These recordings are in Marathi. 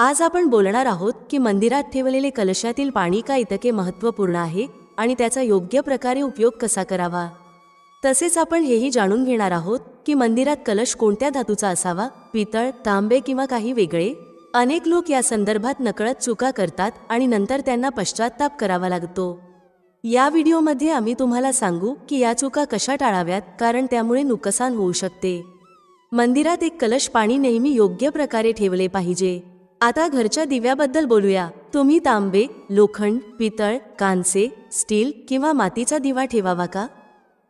आज आपण बोलणार आहोत की मंदिरात ठेवलेले कलशातील पाणी का इतके महत्त्वपूर्ण आहे आणि त्याचा योग्य प्रकारे उपयोग कसा करावा। तसेच आपण हेही जाणून घेणार आहोत की मंदिरात कलश कोणत्या धातूचा असावा, पितळ, तांबे किंवा काही वेगळे। अनेक लोक या संदर्भात नकळत चुका करतात आणि नंतर त्यांना पश्चात्ताप करावा लागतो। या व्हिडिओमध्ये आम्ही तुम्हाला सांगू की या चुका कशा टाळाव्यात, कारण त्यामुळे नुकसान होऊ शकते। मंदिरात एक कलश पाणी नेहमी योग्य प्रकारे ठेवले पाहिजे। आता घरच्या दिव्याबद्दल बोलूया। तुम्ही तांबे, लोखंड, पितळ, कांसे, स्टील किंवा मातीचा दिवा ठेवावा का?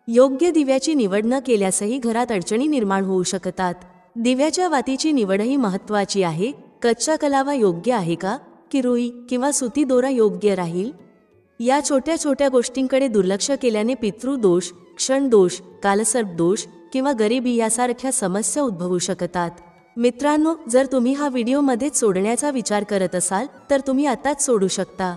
योग्य दिव्याची निवड न केल्यासही घरात अडचणी निर्माण होऊ शकतात। दिव्याच्या वातीची निवडही महत्त्वाची आहे। कच्चा कलावा योग्य आहे का, की रुई किंवा सुती दोरा योग्य राहील? या छोट्या छोट्या गोष्टींकडे दुर्लक्ष केल्याने पितृदोष, क्षणदोष, कालसर्प दोष किंवा गरिबी यासारख्या समस्या उद्भवू शकतात। मित्रांनो, जर तुम्ही हा व्हिडिओ मध्येच सोडण्याचा विचार करत असाल तर तुम्ही आताच सोडू शकता।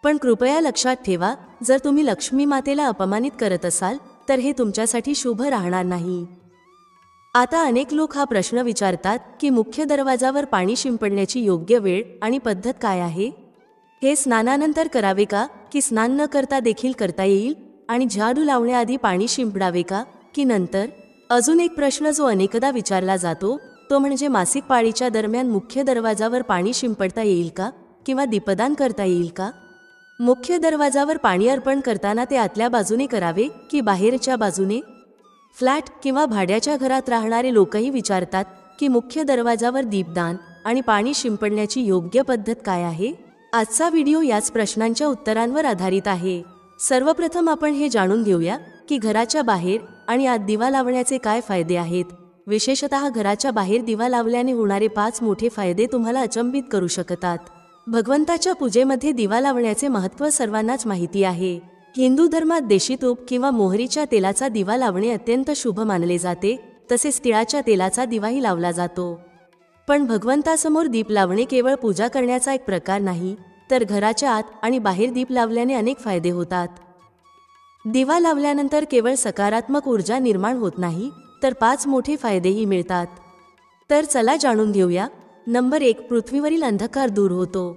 पण कृपया लक्षात ठेवा, जर तुम्ही लक्ष्मी मातेला अपमानित करत असाल तर हे तुमच्यासाठी शुभ राहणार नाही। आता अनेक लोक हा प्रश्न विचारतात की मुख्य दरवाजावर पाणी शिंपडण्याची योग्य वेळ आणि पद्धत काय आहे? हे स्नानानंतर करावे का, की स्नान न करता देखील करता येईल? आणि झाडू लावण्याआधी पाणी शिंपडावे का, की नंतर? अजून एक प्रश्न जो अनेकदा विचारला जातो तो म्हणजे मासिक पाळीच्या दरम्यान मुख्य दरवाजावर पाणी शिंपडता येईल का, किंवा दीपदान करता येईल का? मुख्य दरवाजावर पाणी अर्पण करताना ते आतल्या बाजूने करावे की बाहेरच्या बाजूने? फ्लॅट किंवा भाड्याच्या घरात राहणारे लोकही विचारतात की मुख्य दरवाजावर दीपदान आणि पाणी शिंपडण्याची योग्य पद्धत काय आहे। आजचा व्हिडिओ याच प्रश्नांच्या उत्तरांवर आधारित आहे। सर्वप्रथम आपण हे जाणून घेऊया की घराच्या बाहेर आणि आत दिवा लावण्याचे काय फायदे आहेत। विशेषतः घराच्या बाहेर दिवा लावल्याने होणारे 5 मोठे फायदे तुम्हाला अचंबित करू शकतात। भगवंताच्या पूजेमध्ये दिवा लावण्याचे महत्त्व सर्वांनाच माहिती आहे। हिंदू धर्मात देशी तूप किंवा मोहरीच्या तेलाचा दिवा लावणे अत्यंत शुभ मानले जाते। तसेच तिळाच्या तेलाचा दिवाही लावला जातो। पण भगवंतासमोर दीप लावणे केवळ पूजा करण्याचा एक प्रकार नाही, तर घराच्या आत आणि बाहेर दीप लावल्याने अनेक फायदे होतात। दिवा लावल्यानंतर केवळ सकारात्मक ऊर्जा निर्माण होत नाही, तर 5 मोठे फायदेही मिळतात। तर चला जाणून घेऊया। नंबर 1, पृथ्वीवरील अंधकार दूर होतो।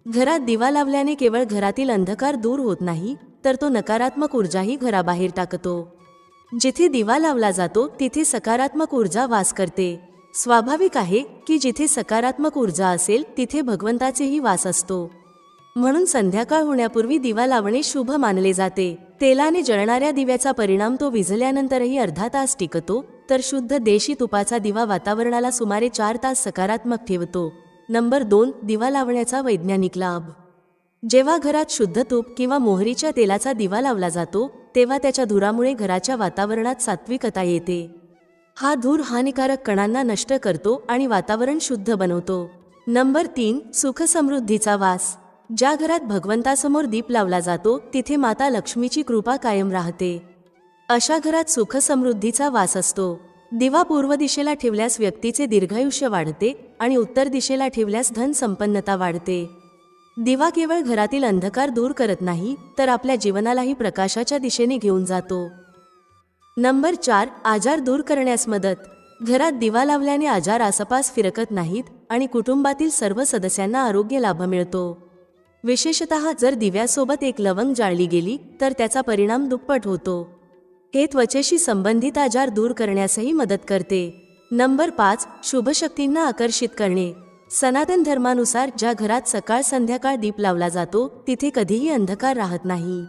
घरात दिवा लावल्याने केवळ घरातील अंधकार दूर होत नाही, तर तो नकारात्मक ऊर्जाही घराबाहेर टाकतो। जिथे दिवा लावला जातो तिथे सकारात्मक ऊर्जा वास करते। स्वाभाविक आहे की जिथे सकारात्मक ऊर्जा असेल तिथे भगवंताचेही वास असतो। म्हणून संध्याकाळ होण्यापूर्वी दिवा लावणे शुभ मानले जाते। तेलाने जळणाऱ्या दिव्याचा परिणाम तो विझल्यानंतरही अर्धा तास टिकतो, तर शुद्ध देशी तुपाचा दिवा वातावरणाला सुमारे 4 तास सकारात्मक ठेवतो। नंबर 2, दिवा लावण्याचा वैज्ञानिक लाभ। जेव्हा घरात शुद्ध तूप किंवा मोहरीच्या तेलाचा दिवा लावला जातो तेव्हा त्याच्या धुरामुळे घराच्या वातावरणात सात्विकता येते। हा धूर हानिकारक कणांना नष्ट करतो आणि वातावरण शुद्ध बनवतो। नंबर 3, सुख समृद्धीचा वास। ज्या घरात भगवंतासमोर दीप लावला जातो तिथे माता लक्ष्मीची कृपा कायम राहते। अशा घरात सुख समृद्धीचा वास असतो। दिवा पूर्व दिशेला ठेवल्यास व्यक्तीचे दीर्घायुष्य वाढते आणि उत्तर दिशेला ठेवल्यास धन संपन्नता वाढते। दिवा केवळ घरातील अंधकार दूर करत नाही, तर आपल्या जीवनालाही प्रकाशाच्या दिशेने घेऊन जातो। नंबर 4, आजार दूर करण्यास मदत। घरात दिवा लावल्याने आजार आसपास फिरकत नाहीत आणि कुटुंबातील सर्व सदस्यांना आरोग्य लाभ मिळतो। विशेषतः जर दिव्यासोबत एक लवंग जाळली गेली तर त्याचा परिणाम दुप्पट होतो। हे त्वचेशी संबंधित आजार दूर करण्यासही मदत करते। नंबर 5, शुभ शक्तींना आकर्षित करणे। सनातन धर्मानुसार ज्या घरात सकाळ संध्याकाळ दीप लावला जातो तिथे कधीही अंधकार राहत नाही।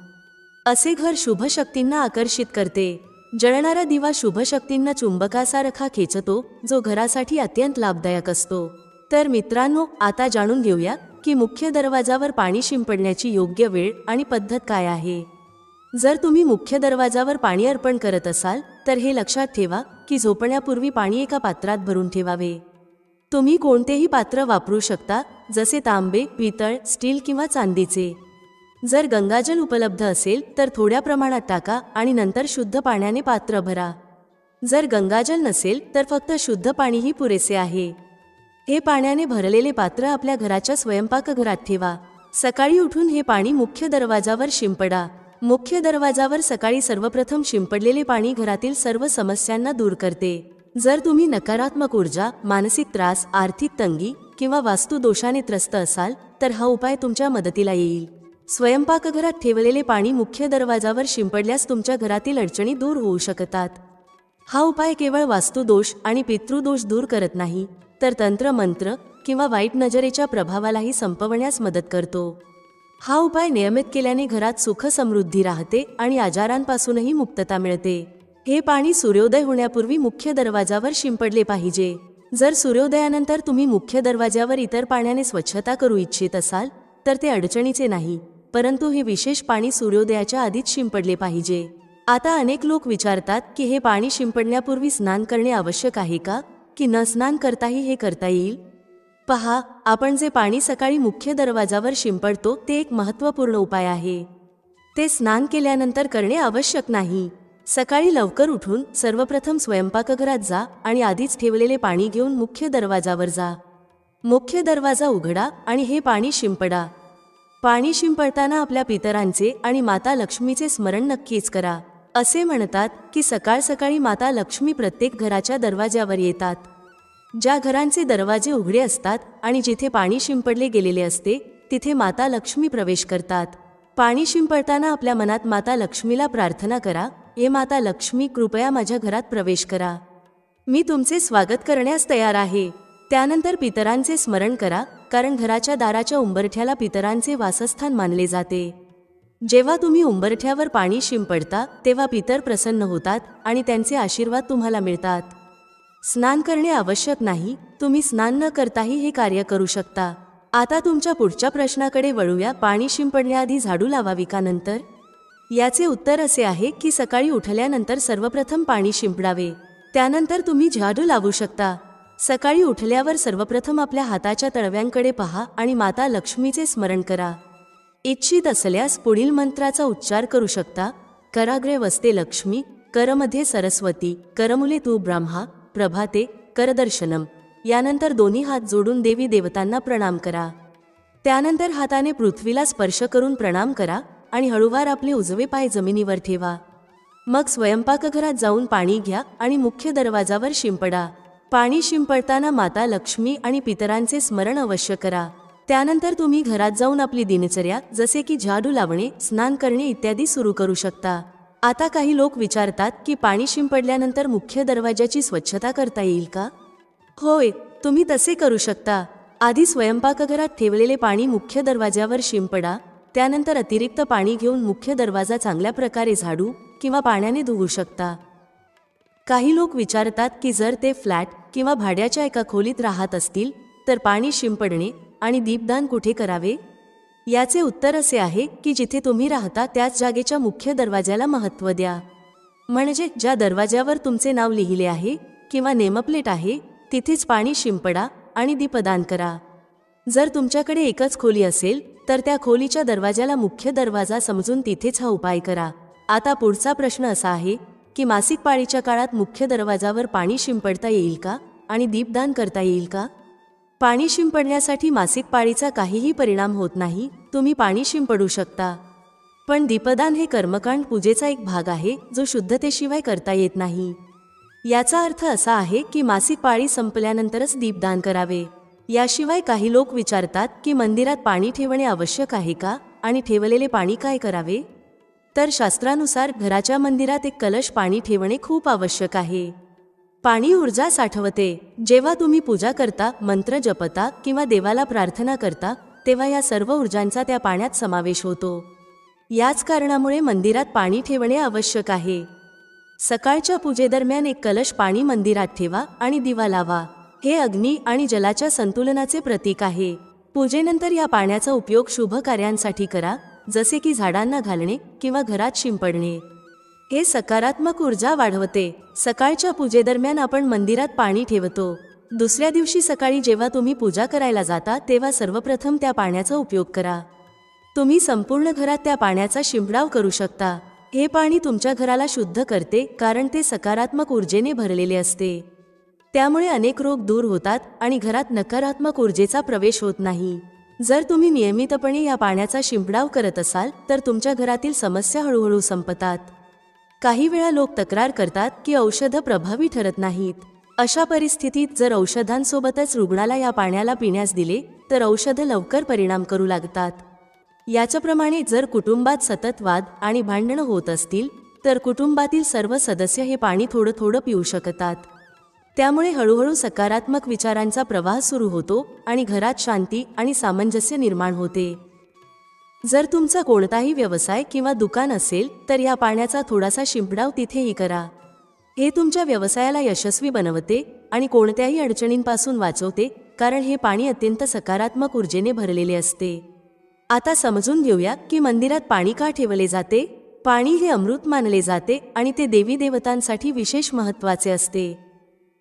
असे घर शुभ शक्तींना आकर्षित करते। जळणारा दिवा शुभ शक्तींना चुंबकासारखा खेचतो, जो घरासाठी अत्यंत लाभदायक असतो। तर मित्रांनो, आता जाणून घेऊया की मुख्य दरवाजावर पाणी शिंपडण्याची योग्य वेळ आणि पद्धत काय आहे। जर तुम्ही मुख्य दरवाजावर पाणी अर्पण करत असाल तर हे लक्षात ठेवा की झोपण्यापूर्वी पाणी एका पात्रात भरून ठेवावे। तुम्ही कोणतेही पात्र वापरू शकता, जसे तांबे, पितळ, स्टील किंवा चांदीचे। जर गंगाजल उपलब्ध असेल तर थोड्या प्रमाणात टाका आणि नंतर शुद्ध पाण्याने पात्र भरा। जर गंगाजल नसेल तर फक्त शुद्ध पाणीही पुरेसे आहे। हे पाण्याने भरलेले पात्र आपल्या घराच्या स्वयंपाकघरात ठेवा। सकाळी उठून हे पाणी मुख्य दरवाजावर शिंपडा। मुख्य दरवाजावर सकाळी सर्वप्रथम शिंपडलेले पाणी घरातील सर्व समस्यांना दूर करते। जर तुम्ही नकारात्मक ऊर्जा, मानसिक त्रास, आर्थिक तंगी किंवा वास्तुदोषाने त्रस्त असाल तर हा उपाय तुमच्या मदतीला येईल. स्वयंपाकघरात ठेवलेले पाणी मुख्य दरवाजावर शिंपडल्यास तुमच्या घरातील अडचणी दूर होऊ शकतात. हा उपाय केवळ वास्तुदोष आणि पितृदोष दूर करत नाही, तर तंत्र मंत्र किंवा वाईट नजरेच्या प्रभावालाही संपवण्यास मदत करतो. हा उपाय नियमित केल्याने घरात सुख समृद्धी राहते आणि आजारांपासूनही मुक्तता मिळते. हे पाणी सूर्योदय होण्यापूर्वी मुख्य दरवाजावर शिंपडले पाहिजे. जर सूर्योदयानंतर तुम्ही मुख्य दरवाजावर इतर पाण्याने स्वच्छता करू इच्छित असाल तर ते अडचणीचे नाही, परंतु हे विशेष पाणी सूर्योदयाच्या आधीच शिंपडले पाहिजे. आता अनेक लोक विचारतात की हे पाणी शिंपडण्यापूर्वी स्नान करणे आवश्यक आहे का, की न स्नान करताही हे करता येईल? पहा, आपण जे पाणी सकाळी मुख्य दरवाजावर शिंपडतो ते एक महत्त्वपूर्ण उपाय आहे. ते स्नान केल्यानंतर करणे आवश्यक नाही. सकाळी लवकर उठून सर्वप्रथम स्वयंपाकघरात जा आणि आधीच ठेवलेले पाणी घेऊन मुख्य दरवाजावर जा. मुख्य दरवाजा उघडा आणि हे पाणी शिंपडा. पाणी शिंपडताना आपल्या पितरांचे आणि माता लक्ष्मीचे स्मरण नक्कीच करा. असे म्हणतात की सकाळ सकाळी माता लक्ष्मी प्रत्येक घराच्या दरवाजावर येतात. ज्या घरांचे दरवाजे उघडे असतात आणि जिथे पाणी शिंपडले गेलेले असते तिथे माता लक्ष्मी प्रवेश करतात. पाणी शिंपडताना आपल्या मनात माता लक्ष्मीला प्रार्थना करा, हे माता लक्ष्मी कृपया माझ्या घरात प्रवेश करा. मी तुमचे स्वागत करण्यास तयार आहे. त्यानंतर पितरांचे स्मरण करा, कारण घराच्या दाराच्या उंबरठ्याला पितरांचे वासस्थान मानले जाते. जेव्हा तुम्ही उंबरठ्यावर पाणी शिंपडता तेव्हा पितर प्रसन्न होतात आणि त्यांचे आशीर्वाद तुम्हाला मिळतात. स्नान करणे आवश्यक नाही, तुम्ही स्नान न करताही हे कार्य करू शकता. आता तुमच्या पुढच्या प्रश्नाकडे वळूया. पाणी शिंपडण्याआधी झाडू लावावी का नंतर? याचे उत्तर असे आहे की सकाळी उठल्यानंतर सर्वप्रथम पाणी शिंपडावे, त्यानंतर तुम्ही झाडू लावू शकता. सकाळी उठल्यावर सर्वप्रथम आपल्या हाताच्या तळव्यांकडे पहा आणि माता लक्ष्मीचे स्मरण करा. इच्छित असल्यास पुढील मंत्राचा उच्चार करू शकता. कराग्रे वसते लक्ष्मी, करमध्ये सरस्वती, करमुले तू ब्रह्मा, प्रभाते करदर्शनम. यानंतर दोन्ही हात जोडून देवी देवतांना प्रणाम करा. त्यानंतर हाताने पृथ्वीला स्पर्श करून प्रणाम करा आणि हळूवार आपले उजवे पाय जमिनीवर ठेवा. मग स्वयंपाकघरात जाऊन पाणी घ्या आणि मुख्य दरवाजावर शिंपडा. पाणी शिंपडताना माता लक्ष्मी आणि पितरांचे स्मरण अवश्य करा. त्यानंतर तुम्ही घरात जाऊन आपली दिनचर्या जसे की झाडू लावणे, स्नान करणे इत्यादी सुरू करू शकता. आता काही लोक विचारतात की पाणी शिंपडल्यानंतर मुख्य दरवाजाची स्वच्छता करता येईल का? होय, तुम्ही तसे करू शकता. आधी स्वयंपाकघरात ठेवलेले पाणी मुख्य दरवाजावर शिंपडा. त्यानंतर अतिरिक्त पाणी घेऊन मुख्य दरवाजा चांगल्या प्रकारे झाडू किंवा पाण्याने धुवू शकता. काही लोक विचारतात की जर ते फ्लॅट किंवा भाड्याच्या एका खोलीत राहत असतील तर पाणी शिंपडणे आणि दीपदान कुठे करावे? याचे उत्तर असे आहे की जिथे तुम्ही राहता त्याच जागेच्या मुख्य दरवाजाला महत्त्व द्या. म्हणजे ज्या दरवाजावर तुमचे नाव लिहिले आहे किंवा नेमप्लेट आहे तिथेच पाणी शिंपडा आणि दीपदान करा. जर तुमच्याकडे एकच खोली असेल तर त्या खोलीच्या दरवाजाला मुख्य दरवाजा समजून तिथेच हा उपाय करा. आता पुढचा प्रश्न असा आहे की मासिक पाळीच्या काळात मुख्य दरवाजावर पाणी शिंपडता येईल का आणि दीपदान करता येईल का? पाणी शिंपडण्यासाठी मासिक पाळीचा काहीही परिणाम होत नाही, तुम्ही पाणी शिंपडू शकता. पण दीपदान हे कर्मकांड पूजेचा एक भाग आहे जो शुद्धतेशिवाय करता येत नाही. याचा अर्थ असा आहे की मासिक पाळी संपल्यानंतरच दीपदान करावे. याशिवाय काही लोक विचारतात की मंदिरात पाणी ठेवणे आवश्यक आहे का आणि ठेवलेले पाणी काय करावे? तर शास्त्रानुसार घराच्या मंदिरात एक कलश पाणी ठेवणे खूप आवश्यक आहे. पाणी ऊर्जा साठवते. जेव्हा तुम्ही पूजा करता, मंत्र जपता किंवा देवाला प्रार्थना करता तेव्हा या सर्व ऊर्जांचा त्या पाण्यात समावेश होतो. याच कारणामुळे मंदिरात पाणी ठेवणे आवश्यक आहे. सकाळच्या पूजेदरम्यान एक कलश पाणी मंदिरात ठेवा आणि दिवा लावा. हे अग्नी आणि जलाच्या संतुलनाचे प्रतीक आहे. पूजेनंतर या पाण्याचा उपयोग शुभ कार्यांसाठी करा, जसे की झाडांना घालणे किंवा घरात शिंपडणे. हे सकारात्मक ऊर्जा वाढवते. सकाळच्या पूजेदरम्यान आपण मंदिरात पाणी ठेवतो. दुसऱ्या दिवशी सकाळी जेव्हा तुम्ही पूजा करायला जाता तेव्हा सर्वप्रथम त्या पाण्याचा उपयोग करा. तुम्ही संपूर्ण घरात त्या पाण्याचा शिंपडाव करू शकता. हे पाणी तुमच्या घराला शुद्ध करते कारण ते सकारात्मक ऊर्जेने भरलेले असते. त्यामुळे अनेक रोग दूर होतात आणि घरात नकारात्मक ऊर्जेचा प्रवेश होत नाही. जर तुम्ही नियमितपणे या पाण्याचा शिंपडाव करत असाल तर तुमच्या घरातील समस्या हळूहळू संपतात. काही वेळा लोक तक्रार करतात की औषधं प्रभावी ठरत नाहीत. अशा परिस्थितीत जर औषधांसोबतच रुग्णाला या पाण्याला पिण्यास दिले तर औषधं लवकर परिणाम करू लागतात. याच्याप्रमाणे जर कुटुंबात सतत वाद आणि भांडणं होत असतील तर कुटुंबातील सर्व सदस्य हे पाणी थोडं थोडं पिऊ शकतात. त्यामुळे हळूहळू सकारात्मक विचारांचा प्रवाह सुरू होतो आणि घरात शांती आणि सामंजस्य निर्माण होते. जर तुमचा कोणताही व्यवसाय किंवा दुकान असेल तर या पाण्याचा थोडासा शिंपडाव तिथेही करा. हे तुमच्या व्यवसायाला यशस्वी बनवते आणि कोणत्याही अडचणींपासून वाचवते, कारण हे पाणी अत्यंत सकारात्मक ऊर्जेने भरलेले असते. आता समजून घेऊया की मंदिरात पाणी का ठेवले जाते. पाणी हे अमृत मानले जाते आणि ते देवी देवतांसाठी विशेष महत्त्वाचे असते.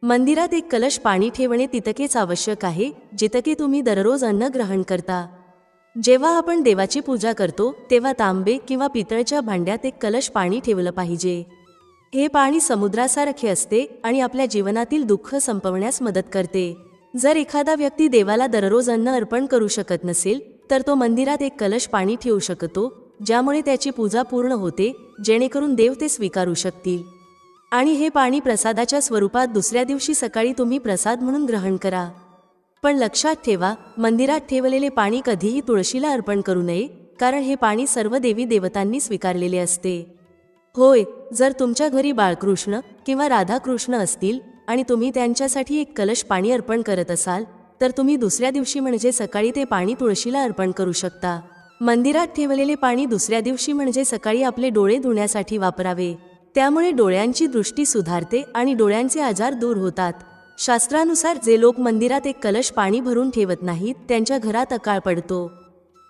मंदिरात एक कलश पाणी ठेवणे तितकेच आवश्यक आहे जितके तुम्ही दररोज अन्न ग्रहण करता. जेव्हा आपण देवाची पूजा करतो तेव्हा तांबे किंवा पितळच्या भांड्यात एक कलश पाणी ठेवलं पाहिजे. हे पाणी समुद्रासारखे असते आणि आपल्या जीवनातील दुःख संपवण्यास मदत करते. जर एखादा व्यक्ती देवाला दररोज अन्न अर्पण करू शकत नसेल तर तो मंदिरात एक कलश पाणी ठेवू शकतो, ज्यामुळे त्याची पूजा पूर्ण होते, जेणेकरून देव ते स्वीकारू शकतील. आणि हे पाणी प्रसादाच्या स्वरूपात दुसऱ्या दिवशी सकाळी तुम्ही प्रसाद म्हणून ग्रहण करा. पण लक्षात ठेवा, मंदिरात ठेवलेले पाणी कधीही तुळशीला अर्पण करू नये, कारण हे पाणी सर्व देवी देवतांनी स्वीकारलेले असते. होय, जर तुमच्या घरी बाळकृष्ण किंवा राधाकृष्ण असतील आणि तुम्ही त्यांच्यासाठी एक कलश पाणी अर्पण करत असाल तर तुम्ही दुसऱ्या दिवशी म्हणजे सकाळी ते पाणी तुळशीला अर्पण करू शकता. मंदिरात ठेवलेले पाणी दुसऱ्या दिवशी म्हणजे सकाळी आपले डोळे धुण्यासाठी वापरावे. त्यामुळे डोळ्यांची दृष्टी सुधारते आणि डोळ्यांचे आजार दूर होतात. शास्त्रानुसार जे लोक मंदिरात एक कलश पाणी भरून ठेवत नाहीत त्यांच्या घरात अकाळ पडतो,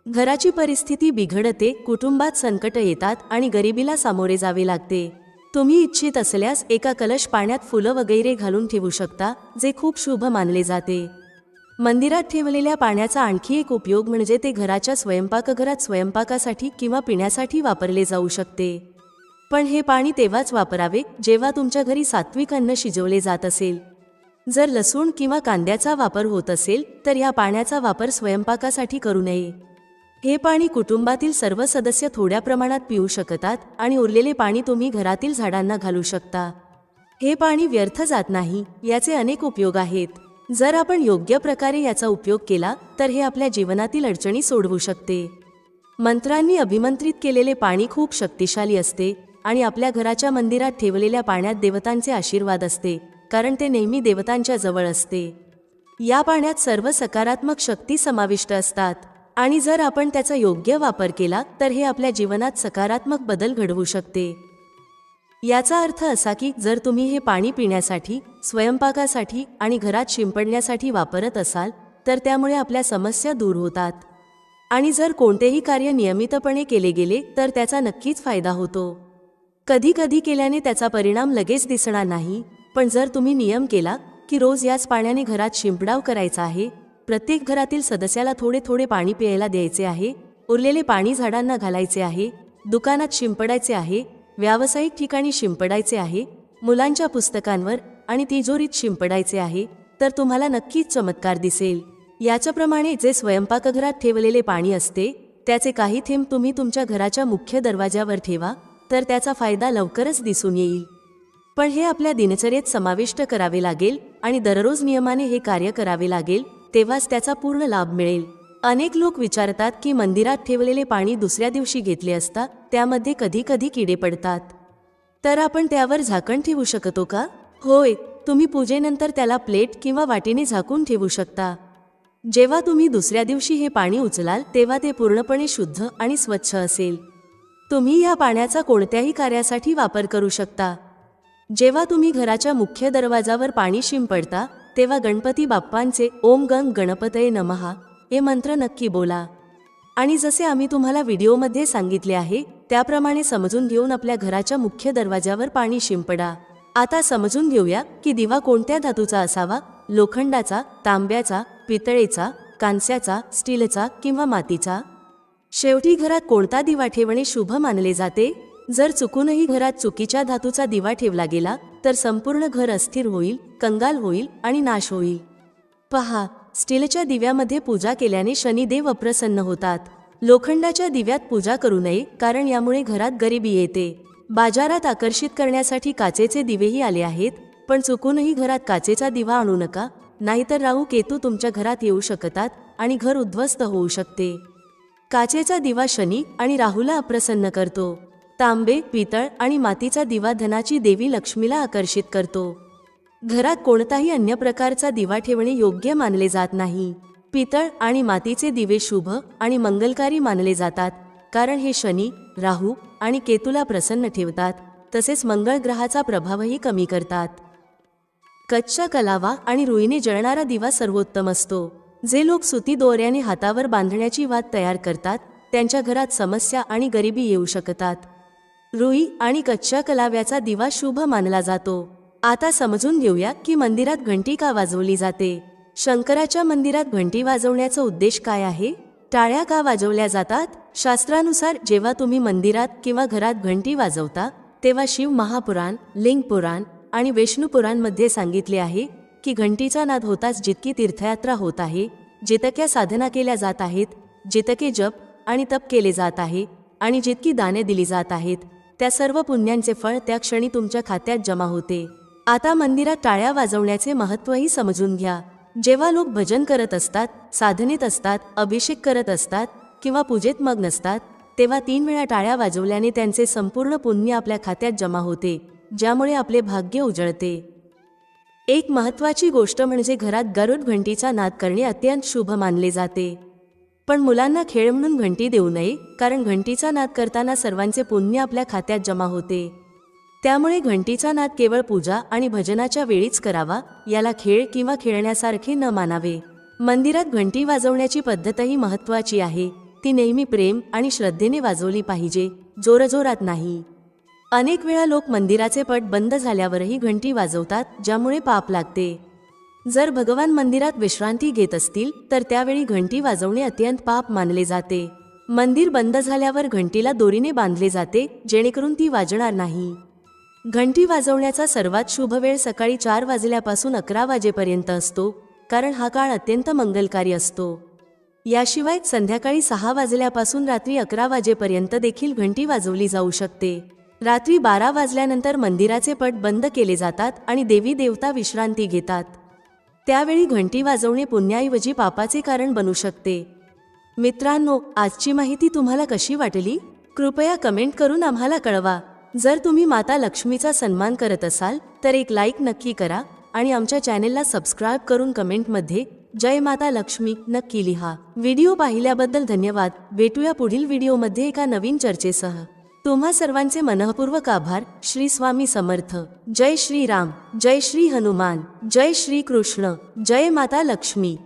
घराची परिस्थिती बिघडते, कुटुंबात संकट येतात आणि गरिबीला सामोरे जावे लागते. तुम्ही इच्छित असल्यास एका कलश पाण्यात फुलं वगैरे घालून ठेवू शकता, जे खूप शुभ मानले जाते. मंदिरात ठेवलेल्या पाण्याचा आणखी एक उपयोग म्हणजे ते घराच्या स्वयंपाकघरात स्वयंपाकासाठी किंवा पिण्यासाठी वापरले जाऊ शकते. पण हे पाणी तेव्हाच वापरावे जेव्हा तुमच्या घरी सात्विक अन्न शिजवले जात असेल. जर लसूण किंवा कांद्याचा वापर होत असेल तर या पाण्याचा वापर स्वयंपाकासाठी करू नये. हे पाणी कुटुंबातील सर्व सदस्य थोड्या प्रमाणात पिऊ शकतात आणि उरलेले पाणी तुम्ही घरातील झाडांना घालू शकता. हे पाणी व्यर्थ जात नाही, याचे अनेक उपयोग आहेत. जर आपण योग्य प्रकारे याचा उपयोग केला तर हे आपल्या जीवनातील अडचणी सोडवू शकते. मंत्रांनी अभिमंत्रित केलेले पाणी खूप शक्तिशाली असते आणि आपल्या घराच्या मंदिरात ठेवलेल्या पाण्यात देवतांचे आशीर्वाद असते, कारण ते नेहमी देवतांच्या जवळ असते. या पाण्यात सर्व सकारात्मक शक्ती समाविष्ट असतात आणि जर आपण त्याचा योग्य वापर केला तर हे आपल्या जीवनात सकारात्मक बदल घडवू शकते. याचा अर्थ असा की जर तुम्ही हे पाणी पिण्यासाठी, स्वयंपाकासाठी आणि घरात शिंपडण्यासाठी वापरत असाल तर त्यामुळे आपल्या समस्या दूर होतात. आणि जर कोणतेही कार्य नियमितपणे केले गेले तर त्याचा नक्कीच फायदा होतो. कधी कधी केल्याने त्याचा परिणाम लगेच दिसणार नाही, पण जर तुम्ही नियम केला की रोज याच पाण्याने घरात शिंपडाव करायचा आहे, प्रत्येक घरातील सदस्याला थोडे थोडे पाणी प्यायला द्यायचे आहे, उरलेले पाणी झाडांना घालायचे आहे, दुकानात शिंपडायचे आहे, व्यावसायिक ठिकाणी शिंपडायचे आहे, मुलांच्या पुस्तकांवर आणि तिजोरीत शिंपडायचे आहे, तर तुम्हाला नक्कीच चमत्कार दिसेल. याच्याप्रमाणे जे स्वयंपाकघरात ठेवलेले पाणी असते त्याचे काही थेंब तुम्ही तुमच्या घराच्या मुख्य दरवाजावर ठेवा, तर त्याचा फायदा लवकरच दिसून येईल. पण हे आपल्या दिनचर्येत समाविष्ट करावे लागेल आणि दररोज नियमाने हे कार्य करावे लागेल, तेव्हाच त्याचा पूर्ण लाभ मिळेल. अनेक लोक विचारतात की मंदिरात ठेवलेले पाणी दुसऱ्या दिवशी घेतले असता त्यामध्ये कधी कधी किडे पडतात, तर आपण त्यावर झाकण ठेवू शकतो का? होय, तुम्ही पूजेनंतर त्याला प्लेट किंवा वाटीने झाकून ठेवू शकता. जेव्हा तुम्ही दुसऱ्या दिवशी हे पाणी उचलाल तेव्हा ते पूर्णपणे शुद्ध आणि स्वच्छ असेल. तुम्ही या पाण्याचा कोणत्याही कार्यासाठी वापर करू शकता. जेव्हा तुम्ही घराच्या मुख्य दरवाजावर पाणी शिंपडता तेव्हा गणपती बाप्पांचे ओम गंग गणपतये नमः हे मंत्र नक्की बोला. आणि जसे आम्ही तुम्हाला व्हिडिओमध्ये सांगितले आहे त्याप्रमाणे समजून घेऊन आपल्या घराच्या मुख्य दरवाजावर पाणी शिंपडा. आता समजून घेऊया की दिवा कोणत्या धातूचा असावा, लोखंडाचा, तांब्याचा, पितळेचा, कांस्याचा, स्टीलचा किंवा मातीचा. शेवटी घरात कोणता दिवा ठेवणे शुभ मानले जाते? जर चुकूनही घरात चुकीच्या धातूचा दिवा ठेवला गेला तर संपूर्ण घर अस्थिर होईल, कंगाल होईल आणि नाश होईल. पहा, स्टीलच्या दिव्यामध्ये पूजा केल्याने शनिदेव अप्रसन्न होतात. लोखंडाच्या दिव्यात पूजा करू नये, कारण यामुळे घरात गरिबी येते. बाजारात आकर्षित करण्यासाठी काचेचे दिवेही आले आहेत, पण चुकूनही घरात काचेचा दिवा आणू नका, नाहीतर राहू केतू तुमच्या घरात येऊ शकतात आणि घर उद्ध्वस्त होऊ शकते. काचेचा दिवा शनी आणि राहूला अप्रसन्न करतो. तांबे, पितळ आणि मातीचा दिवा धनाची देवी लक्ष्मीला आकर्षित करतो. घरात कोणताही अन्य प्रकारचा दिवा ठेवणे योग्य मानले जात नाही. पितळ आणि मातीचे दिवे शुभ आणि मंगलकारी मानले जातात, कारण हे शनी, राहू आणि केतूला प्रसन्न ठेवतात, तसेच मंगळ ग्रहाचा प्रभावही कमी करतात. कच्च्या कलावा आणि रुईने जळणारा दिवा सर्वोत्तम असतो. जे लोक सुती दोऱ्याने हातावर बांधण्याची वात तयार करतात, त्यांच्या घरात समस्या आणि गरिबी येऊ शकतात. रुई आणि कच्च्या कलाव्याचा दिवा शुभ मानला जातो. आता समजून घेऊया की मंदिरात घंटी का वाजवली जाते. शंकराच्या मंदिरात घंटी वाजवण्याचा उद्देश काय आहे? टाळ्या का वाजवल्या जातात? शास्त्रानुसार जेव्हा तुम्ही मंदिरात किंवा घरात घंटी वाजवता, तेव्हा शिव महापुराण, लिंग पुराण आणि विष्णू पुराणमध्ये सांगितले आहे की घंटीचा नाद होताच जितकी तीर्थयात्रा होत आहे, जितक्या साधना केल्या जात आहेत, जितके जप आणि तप केले जात आहे आणि जितकी दाने दिली जात आहेत, त्या सर्व पुण्यांचे फळ त्या क्षणी तुमच्या खात्यात जमा होते. आता मंदिरात टाळ्या वाजवण्याचे महत्त्वही समजून घ्या. जेव्हा लोक भजन करत असतात, साधनेत असतात, अभिषेक करत असतात किंवा पूजेत मग्न असतात, तेव्हा 3 वेळा टाळ्या वाजवल्याने त्यांचे संपूर्ण पुण्य आपल्या खात्यात जमा होते, ज्यामुळे आपले भाग्य उजळते. एक महत्त्वाची गोष्ट म्हणजे घरात गरुड घंटीचा नाद करणे अत्यंत शुभ मानले जाते. पण मुलांना खेळ म्हणून घंटी देऊ नये, कारण घंटीचा नाद करताना सर्वांचे पुण्य आपल्या खात्यात जमा होते. त्यामुळे घंटीचा नाद केवळ पूजा आणि भजनाच्या वेळीच करावा, याला खेळ किंवा खेळण्यासारखे न मानावे. मंदिरात घंटी वाजवण्याची पद्धतही महत्त्वाची आहे. ती नेहमी प्रेम आणि श्रद्धेने वाजवली पाहिजे, जोरजोरात नाही. अनेक वेळा लोक मंदिराचे पट बंद झाल्यावरही घंटी वाजवतात, ज्यामुळे पाप लागते. जर भगवान मंदिरात विश्रांती घेत असतील तर त्यावेळी घंटी वाजवणे अत्यंत पाप मानले जाते. मंदिर बंद झाल्यावर घंटीला दोरीने बांधले जाते, जेणेकरून ती वाजणार नाही. घंटी वाजवण्याचा सर्वात शुभ वेळ सकाळी 4 वाजल्यापासून 11 वाजेपर्यंत असतो, कारण हा काळ अत्यंत मंगलकारी असतो. याशिवाय संध्याकाळी 6 वाजल्यापासून रात्री 11 वाजेपर्यंत देखील घंटी वाजवली जाऊ शकते. रात्री 12 वाजल्यानंतर मंदिराचे पट बंद केले जातात आणि देवी देवता विश्रांती घेतात. त्यावेळी घंटी वाजवणे पुण्याऐवजी पापाचे कारण बनू शकते. मित्रांनो, आजची माहिती तुम्हाला कशी वाटली? कृपया कमेंट करून आम्हाला कळवा. जर तुम्ही माता लक्ष्मीचा सन्मान करत असाल तर एक लाईक नक्की करा आणि आमच्या चॅनेलला सबस्क्राईब करून कमेंटमध्ये जय माता लक्ष्मी नक्की लिहा. व्हिडिओ पाहिल्याबद्दल धन्यवाद. भेटूया पुढील व्हिडिओमध्ये एका नवीन चर्चेसह. तुम्हा सर्वांचे मनःपूर्वक आभार. श्री स्वामी समर्थ. जय श्री राम, जय श्री हनुमान, जय श्री कृष्ण, जय माता लक्ष्मी.